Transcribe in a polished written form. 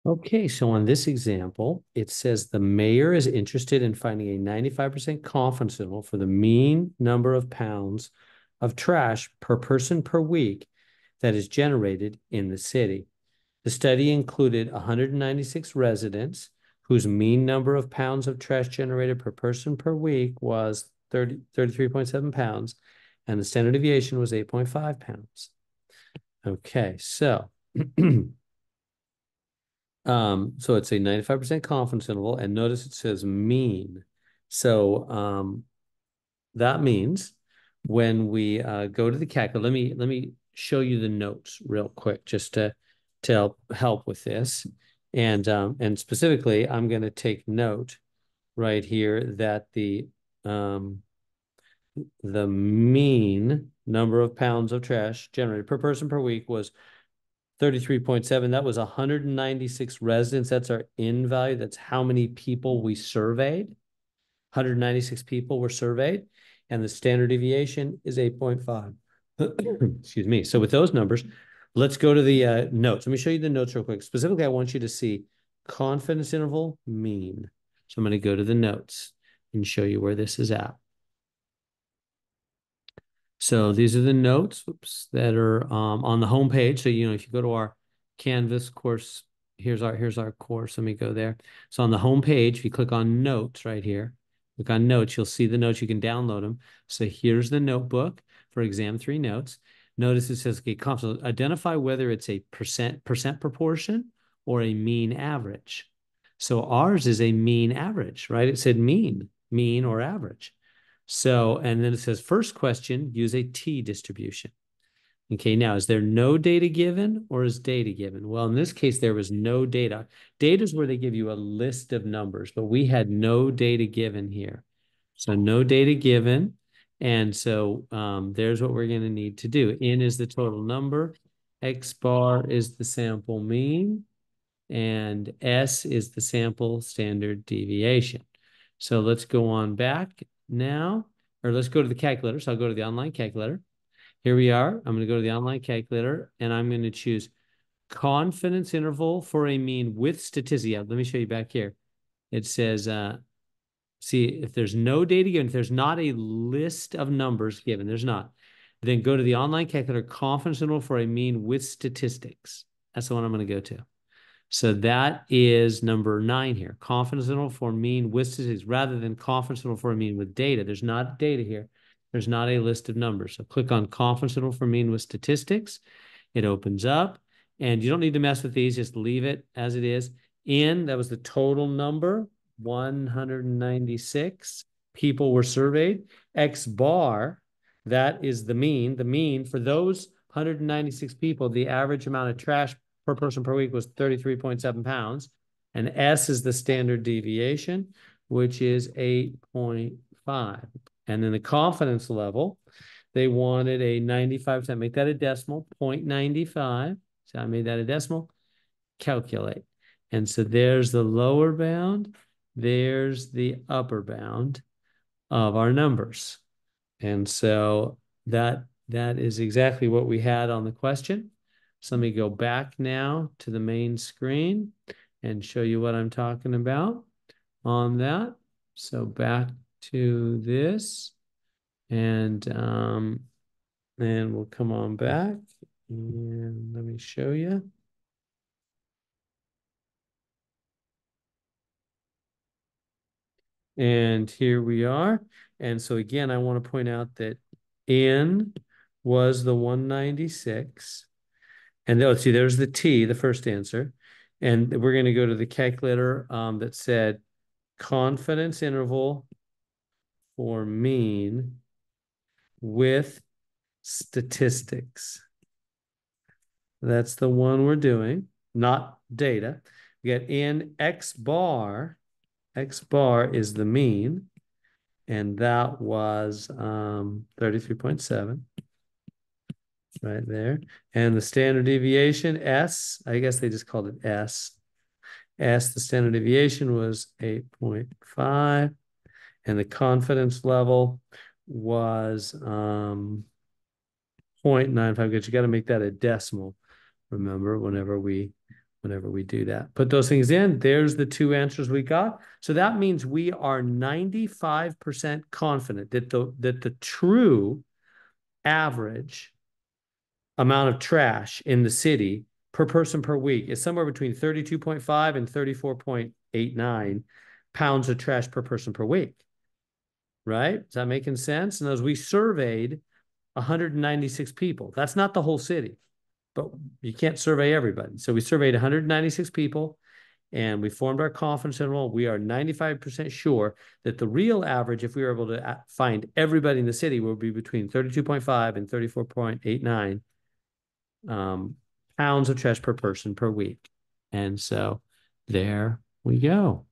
Okay, so on this example, it says the mayor is interested in finding a 95% confidence interval for the mean number of pounds of trash per person per week that is generated in the city. The study included 196 residents whose mean number of pounds of trash generated per person per week was 33.7 pounds, and the standard deviation was 8.5 pounds. Okay, so so it's a 95% confidence interval, and notice it says mean. So that means when we go to the calculator, let me show you the notes real quick just to help with this. And specifically, I'm going to take note right here that the mean number of pounds of trash generated per person per week was 33.7. That was 196 residents. That's our in value. That's how many people we surveyed. 196 people were surveyed, and the standard deviation is 8.5. Excuse me. So with those numbers, let's go to the notes. Let me show you the notes real quick. Specifically, I want you to see confidence interval mean. So I'm going to go to the notes and show you where this is at. So these are the notes, that are on the home page. So, if you go to our Canvas course, here's our course. Let me go there. So on the home page, if you click on notes right here, click on notes, you'll see the notes. You can download them. So here's the notebook for exam 3 notes. Notice it says, okay, so identify whether it's a percent proportion or a mean average. So ours is a mean average, right? It said mean or average. So, and then it says, first question, use a t distribution. Okay, now is there no data given or is data given? Well, in this case, there was no data. Data is where they give you a list of numbers, but we had no data given here. So no data given. And so there's what we're going to need to do. N is the total number. X bar is the sample mean. And S is the sample standard deviation. So let's go on back now, or let's go to the calculator. So I'll go to the online calculator. Here we are. I'm going to go to the online calculator, and I'm going to choose confidence interval for a mean with statistic. Yeah, let me show you back here. It says, see, if there's no data given, if there's not a list of numbers given, there's not, then go to the online calculator, confidence interval for a mean with statistics. That's the one I'm going to go to. So that is number 9 here. Confidence interval for mean with statistics rather than confidence interval for a mean with data. There's not data here. There's not a list of numbers. So click on confidence interval for mean with statistics. It opens up, and you don't need to mess with these. Just leave it as it is. That was the total number, 196 people were surveyed. X bar, that is the mean. The mean for those 196 people, the average amount of trash per person per week was 33.7 pounds. And S is the standard deviation, which is 8.5. And then the confidence level, they wanted a 95%. Make that a decimal, 0.95. So I made that a decimal. Calculate. And so there's the lower bound. There's the upper bound of our numbers. And so that is exactly what we had on the question. So let me go back now to the main screen and show you what I'm talking about on that. So back to this, and we'll come on back and let me show you. And here we are. And so again, I want to point out that N was the 196. And let's see, there's the T, the first answer. And we're going to go to the calculator that said confidence interval for mean with statistics. That's the one we're doing, not data. We get in X bar is the mean, and that was 33.7 right there. And the standard deviation, S, I guess they just called it S. The standard deviation was 8.5, and the confidence level was 0.95, because you got to make that a decimal, remember, whenever we whenever we do that. Put those things in. There's the two answers we got. So that means we are 95% confident that the true average amount of trash in the city per person per week is somewhere between 32.5 and 34.89 pounds of trash per person per week. Right? Is that making sense? And as we surveyed 196 people, that's not the whole city, but you can't survey everybody. So we surveyed 196 people and we formed our confidence interval. We are 95% sure that the real average, if we were able to find everybody in the city, will be between 32.5 and 34.89 pounds of trash per person per week. And so there we go.